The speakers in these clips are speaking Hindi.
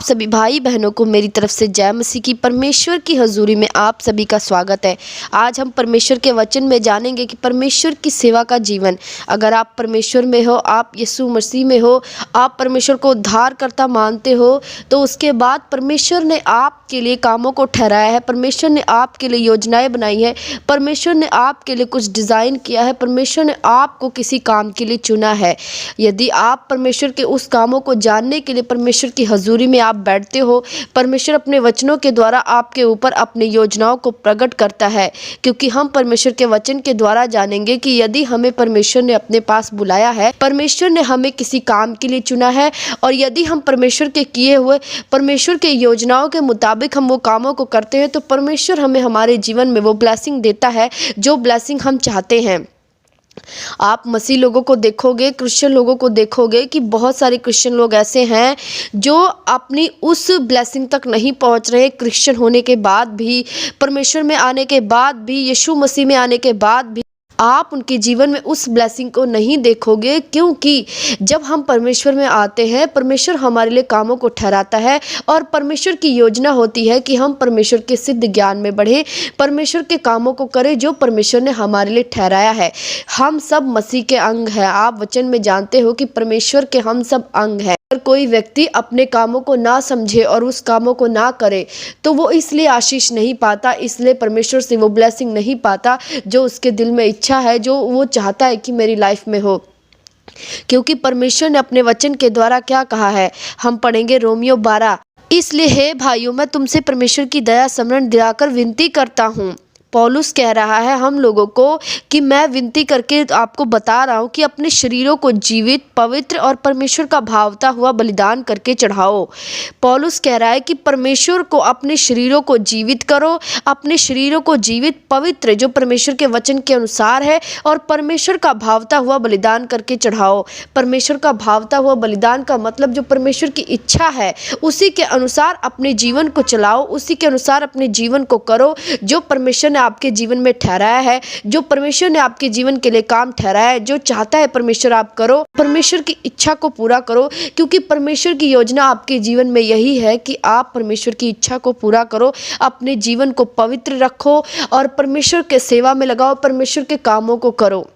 सभी भाई बहनों को मेरी तरफ से जय मसीह की। परमेश्वर की हजूरी में आप सभी का स्वागत है। आज हम परमेश्वर के वचन में जानेंगे कि परमेश्वर की सेवा का जीवन। अगर आप परमेश्वर में हो, आप यीशु मसीह में हो, आप परमेश्वर को उद्धारकर्ता मानते हो, तो उसके बाद परमेश्वर ने आपके लिए कामों को ठहराया है। परमेश्वर ने आपके लिए योजनाएं बनाई है। परमेश्वर ने आपके लिए कुछ डिज़ाइन किया है। परमेश्वर ने आपको किसी काम के लिए चुना है। यदि आप परमेश्वर के उस कामों को जानने के लिए परमेश्वर की हजूरी में आप बैठते हो, परमेश्वर अपने वचनों के द्वारा आपके ऊपर अपनी योजनाओं को प्रकट करता है। क्योंकि हम परमेश्वर के वचन के द्वारा जानेंगे कि यदि हमें परमेश्वर ने अपने पास बुलाया है, परमेश्वर ने हमें किसी काम के लिए चुना है, और यदि हम परमेश्वर के किए हुए परमेश्वर के योजनाओं के मुताबिक हम वो कामों को करते हैं, तो परमेश्वर हमें हमारे जीवन में वो ब्लेसिंग देता है जो ब्लेसिंग हम चाहते हैं। आप मसीह लोगों को देखोगे, क्रिश्चियन लोगों को देखोगे कि बहुत सारे क्रिश्चियन लोग ऐसे हैं जो अपनी उस ब्लेसिंग तक नहीं पहुंच रहे। क्रिश्चियन होने के बाद भी, परमेश्वर में आने के बाद भी, यीशु मसीह में आने के बाद भी आप उनके जीवन में उस ब्लेसिंग को नहीं देखोगे। क्योंकि जब हम परमेश्वर में आते हैं, परमेश्वर हमारे लिए कामों को ठहराता है, और परमेश्वर की योजना होती है कि हम परमेश्वर के सिद्ध ज्ञान में बढ़े, परमेश्वर के कामों को करें जो परमेश्वर ने हमारे लिए ठहराया है। हम सब मसीह के अंग हैं। आप वचन में जानते हो कि परमेश्वर के हम सब अंग हैं। अगर कोई व्यक्ति अपने कामों को ना समझे और उस कामों को ना करे, तो वो इसलिए आशीष नहीं पाता, इसलिए परमेश्वर से वो ब्लेसिंग नहीं पाता जो उसके दिल में इच्छा है, जो वो चाहता है कि मेरी लाइफ में हो। क्योंकि परमेश्वर ने अपने वचन के द्वारा क्या कहा है, हम पढ़ेंगे रोमियो 12। इसलिए हे भाइयों, मैं तुमसे परमेश्वर की दया स्मरण दिलाकर विनती करता हूँ। पौलुस कह रहा है हम लोगों को कि मैं विनती करके आपको बता रहा हूँ कि अपने शरीरों को जीवित, पवित्र और परमेश्वर का भावता हुआ बलिदान करके चढ़ाओ। पौलुस कह रहा है कि परमेश्वर को अपने शरीरों को जीवित करो, अपने शरीरों को जीवित, पवित्र, जो परमेश्वर के वचन के अनुसार है, और परमेश्वर का भावता हुआ बलिदान करके चढ़ाओ। परमेश्वर का भावता हुआ बलिदान का मतलब जो परमेश्वर की इच्छा है उसी के अनुसार अपने जीवन को चलाओ, उसी के अनुसार अपने जीवन को करो जो परमेश्वर ने आपके जीवन में ठहराया है, जो परमेश्वर ने आपके जीवन के लिए काम ठहराया है। जो चाहता है परमेश्वर आप करो, परमेश्वर की इच्छा को पूरा करो। क्योंकि परमेश्वर की योजना आपके जीवन में यही है कि आप परमेश्वर की इच्छा को पूरा करो, अपने जीवन को पवित्र रखो और परमेश्वर के सेवा में लगाओ, परमेश्वर के कामों को करो।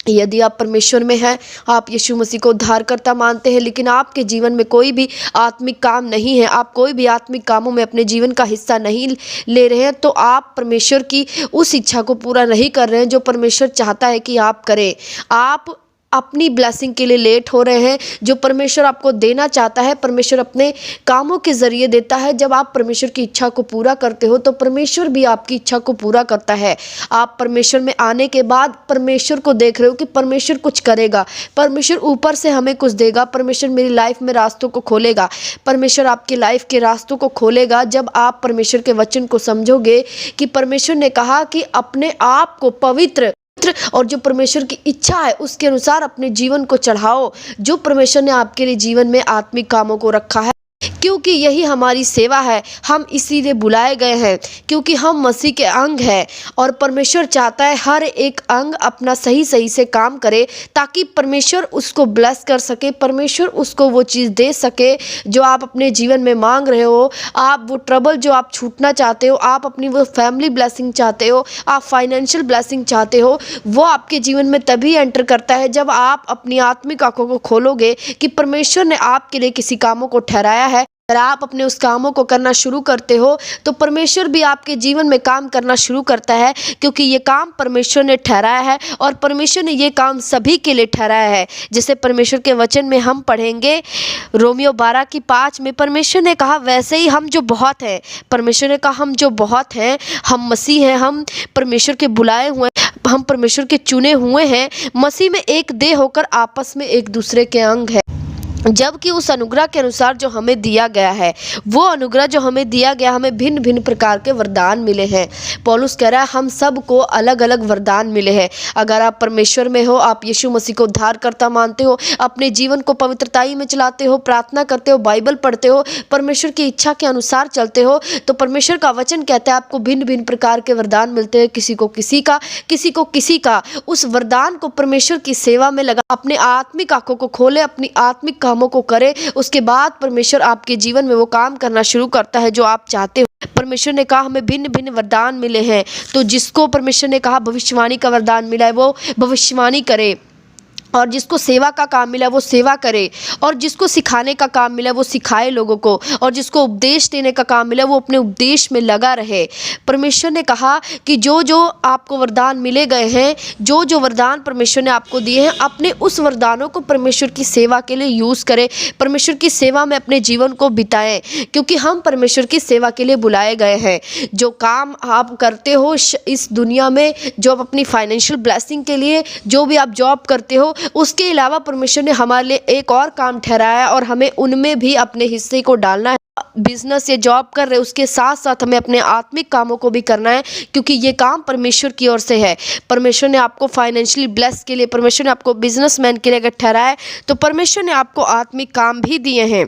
यदि आप परमेश्वर में हैं, आप यीशु मसीह को उद्धारकर्ता मानते हैं, लेकिन आपके जीवन में कोई भी आत्मिक काम नहीं है, आप कोई भी आत्मिक कामों में अपने जीवन का हिस्सा नहीं ले रहे हैं, तो आप परमेश्वर की उस इच्छा को पूरा नहीं कर रहे हैं जो परमेश्वर चाहता है कि आप करें। आप अपनी ब्लेसिंग के लिए लेट हो रहे हैं। जो परमेश्वर आपको देना चाहता है, परमेश्वर अपने कामों के ज़रिए देता है। जब आप परमेश्वर की इच्छा को पूरा करते हो, तो परमेश्वर भी आपकी इच्छा को पूरा करता है। आप परमेश्वर में आने के बाद परमेश्वर को देख रहे हो कि परमेश्वर कुछ करेगा, परमेश्वर ऊपर से हमें कुछ देगा, परमेश्वर मेरी लाइफ में रास्तों को खोलेगा, परमेश्वर आपकी लाइफ के रास्तों को खोलेगा। जब आप परमेश्वर के वचन को समझोगे कि परमेश्वर ने कहा कि अपने आप को पवित्र और जो परमेश्वर की इच्छा है उसके अनुसार अपने जीवन को चढ़ाओ, जो परमेश्वर ने आपके लिए जीवन में आत्मिक कामों को रखा है। क्योंकि यही हमारी सेवा है। हम इसीलिए बुलाए गए हैं क्योंकि हम मसीह के अंग हैं, और परमेश्वर चाहता है हर एक अंग अपना सही सही से काम करे, ताकि परमेश्वर उसको ब्लेस कर सके, परमेश्वर उसको वो चीज़ दे सके जो आप अपने जीवन में मांग रहे हो। आप वो ट्रबल जो आप छूटना चाहते हो, आप अपनी वो फैमिली ब्लेसिंग चाहते हो, आप फाइनेंशियल ब्लेसिंग चाहते हो, वो आपके जीवन में तभी एंटर करता है जब आप अपनी आत्मिक आंखों को खोलोगे कि परमेश्वर ने आपके लिए किसी कामों को ठहराया है। अगर आप अपने उस कामों को करना शुरू करते हो, तो परमेश्वर भी आपके जीवन में काम करना शुरू करता है, क्योंकि ये काम परमेश्वर ने ठहराया है, और परमेश्वर ने ये काम सभी के लिए ठहराया है। जैसे परमेश्वर के वचन में हम पढ़ेंगे रोमियो 12:5 में, परमेश्वर ने कहा वैसे ही हम जो बहुत हैं, परमेश्वर ने कहा हम जो बहुत हैं, हम मसीह हैं, हम परमेश्वर के बुलाए हुए, हम परमेश्वर के चुने हुए हैं, मसीह में एक देह होकर आपस में एक दूसरे के अंग है। जबकि उस अनुग्रह के अनुसार जो हमें दिया गया है, वो अनुग्रह जो हमें दिया गया, हमें भिन्न भिन्न प्रकार के वरदान मिले हैं। पौलुस कह रहा है हम सबको अलग अलग वरदान मिले हैं। अगर आप परमेश्वर में हो, आप यीशु मसीह को उद्धारकर्ता मानते हो, अपने जीवन को पवित्रताई में चलाते हो, प्रार्थना करते हो, बाइबल पढ़ते हो, परमेश्वर की इच्छा के अनुसार चलते हो, तो परमेश्वर का वचन कहता है आपको भिन्न भिन्न प्रकार के वरदान मिलते हैं। किसी को किसी का, किसी को किसी का। उस वरदान को परमेश्वर की सेवा में लगा, अपने आत्मिक आंखों को खोले, अपनी आत्मिक कामों को करें, उसके बाद परमेश्वर आपके जीवन में वो काम करना शुरू करता है जो आप चाहते हो। परमेश्वर ने कहा हमें भिन्न भिन्न वरदान मिले हैं, तो जिसको परमेश्वर ने कहा भविष्यवाणी का वरदान मिला है वो भविष्यवाणी करे, और जिसको सेवा का काम मिला वो सेवा करे, और जिसको सिखाने का काम मिला वो सिखाए लोगों को, और जिसको उपदेश देने का काम मिला वो अपने उपदेश में लगा रहे। परमेश्वर ने कहा कि जो जो आपको वरदान मिले गए हैं, जो जो वरदान परमेश्वर ने आपको दिए हैं, अपने उस वरदानों को परमेश्वर की सेवा के लिए यूज़ करें, परमेश्वर की सेवा में अपने जीवन को बिताएं, क्योंकि हम परमेश्वर की सेवा के लिए बुलाए गए हैं। जो काम आप करते हो इस दुनिया में, जो आप अपनी फाइनेंशियल ब्लेसिंग के लिए जो भी आप जॉब करते हो, उसके अलावा परमेश्वर ने हमारे लिए एक और काम ठहराया और हमें उनमें भी अपने हिस्से को डालना है। बिजनेस या जॉब कर रहे उसके साथ साथ हमें अपने आत्मिक कामों को भी करना है, क्योंकि ये काम परमेश्वर की ओर से है। परमेश्वर ने आपको फाइनेंशियली ब्लेस के लिए, परमेश्वर ने आपको बिजनेसमैन के लिए अगर ठहराया है, तो परमेश्वर ने आपको आत्मिक काम भी दिए हैं।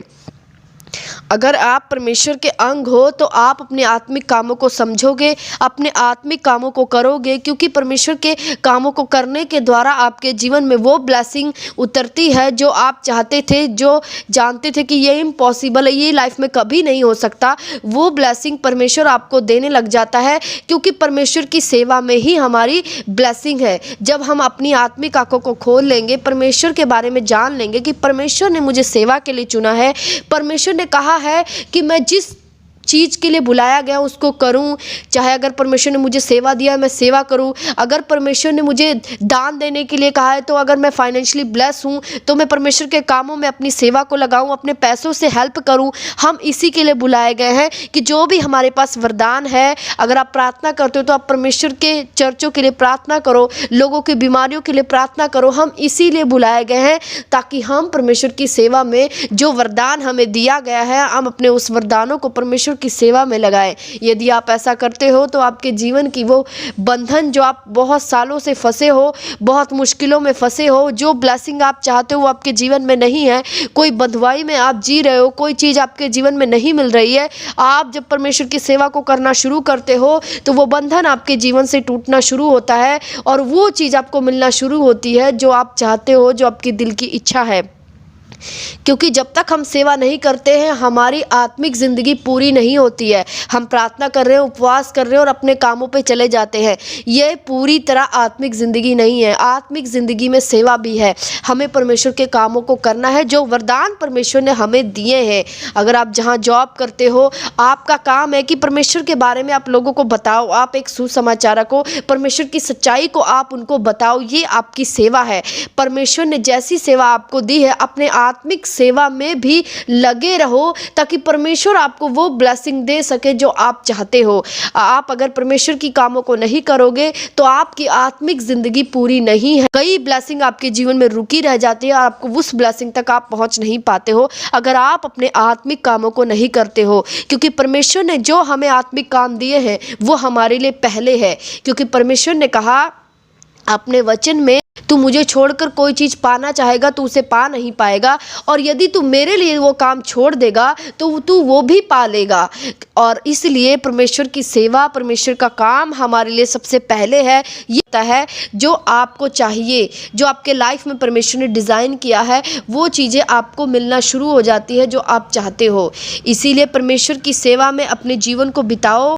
अगर आप परमेश्वर के अंग हो तो आप अपने आत्मिक कामों को समझोगे, अपने आत्मिक कामों को करोगे, क्योंकि परमेश्वर के कामों को करने के द्वारा आपके जीवन में वो ब्लेसिंग उतरती है जो आप चाहते थे, जो जानते थे कि ये इम्पॉसिबल है, ये लाइफ में कभी नहीं हो सकता। वो ब्लेसिंग परमेश्वर आपको देने लग जाता है, क्योंकि परमेश्वर की सेवा में ही हमारी ब्लेसिंग है। जब हम अपनी आत्मिक आंखों को खोल लेंगे, परमेश्वर के बारे में जान लेंगे कि परमेश्वर ने मुझे सेवा के लिए चुना है, परमेश्वर ने कहा है कि मैं जिस चीज़ के लिए बुलाया गया उसको करूं, चाहे अगर परमेश्वर ने मुझे सेवा दिया है मैं सेवा करूं, अगर परमेश्वर ने मुझे दान देने के लिए कहा है, तो अगर मैं फाइनेंशियली ब्लेस हूं तो मैं परमेश्वर के कामों में अपनी सेवा को लगाऊं, अपने पैसों से हेल्प करूं। हम इसी के लिए बुलाए गए हैं कि जो भी हमारे पास वरदान है, अगर आप प्रार्थना करते हो तो आप परमेश्वर के चर्चों के लिए प्रार्थना करो, लोगों की बीमारियों के लिए प्रार्थना करो। हम इसीलिए बुलाए गए हैं ताकि हम परमेश्वर की सेवा में जो वरदान हमें दिया गया है, हम अपने उस वरदानों को परमेश्वर की सेवा में लगाएं। यदि आप ऐसा करते हो तो आपके जीवन की वो बंधन, जो आप बहुत सालों से फंसे हो, बहुत मुश्किलों में फंसे हो, जो ब्लेसिंग आप चाहते हो वो आपके जीवन में नहीं है, कोई बंधुआई में आप जी रहे हो, कोई चीज़ आपके जीवन में नहीं मिल रही है, आप जब परमेश्वर की सेवा को करना शुरू करते हो तो वो बंधन आपके जीवन से टूटना शुरू होता है और वो चीज़ आपको मिलना शुरू होती है जो आप चाहते हो, जो आपकी दिल की इच्छा है। क्योंकि जब तक हम सेवा नहीं करते हैं हमारी आत्मिक ज़िंदगी पूरी नहीं होती है। हम प्रार्थना कर रहे हैं, उपवास कर रहे हैं और अपने कामों पे चले जाते हैं, ये पूरी तरह आत्मिक ज़िंदगी नहीं है। आत्मिक ज़िंदगी में सेवा भी है, हमें परमेश्वर के कामों को करना है जो वरदान परमेश्वर ने हमें दिए हैं। अगर आप जहाँ जॉब करते हो, आपका काम है कि परमेश्वर के बारे में आप लोगों को बताओ, आप एक सुसमाचारक हो, परमेश्वर की सच्चाई को आप उनको बताओ, ये आपकी सेवा है। परमेश्वर ने जैसी सेवा आपको दी है, अपने आत्मिक सेवा में भी लगे रहो ताकि परमेश्वर आपको वो ब्लेसिंग दे सके जो आप चाहते हो। आप अगर परमेश्वर की कामों को नहीं करोगे तो आपकी आत्मिक जिंदगी पूरी नहीं है। कई ब्लेसिंग आपके जीवन में रुकी रह जाती है और आपको उस ब्लेसिंग तक आप पहुंच नहीं पाते हो अगर आप अपने आत्मिक कामों को नहीं करते हो, क्योंकि परमेश्वर ने जो हमें आत्मिक काम दिए हैं वो हमारे लिए पहले है। क्योंकि परमेश्वर ने कहा अपने वचन में, तू मुझे छोड़कर कोई चीज़ पाना चाहेगा तो उसे पा नहीं पाएगा, और यदि तू मेरे लिए वो काम छोड़ देगा तो तू वो भी पा लेगा। और इसलिए परमेश्वर की सेवा, परमेश्वर का काम हमारे लिए सबसे पहले है। ये है जो आपको चाहिए, जो आपके लाइफ में परमेश्वर ने डिज़ाइन किया है, वो चीज़ें आपको मिलना शुरू हो जाती है जो आप चाहते हो। इसीलिए परमेश्वर की सेवा में अपने जीवन को बिताओ।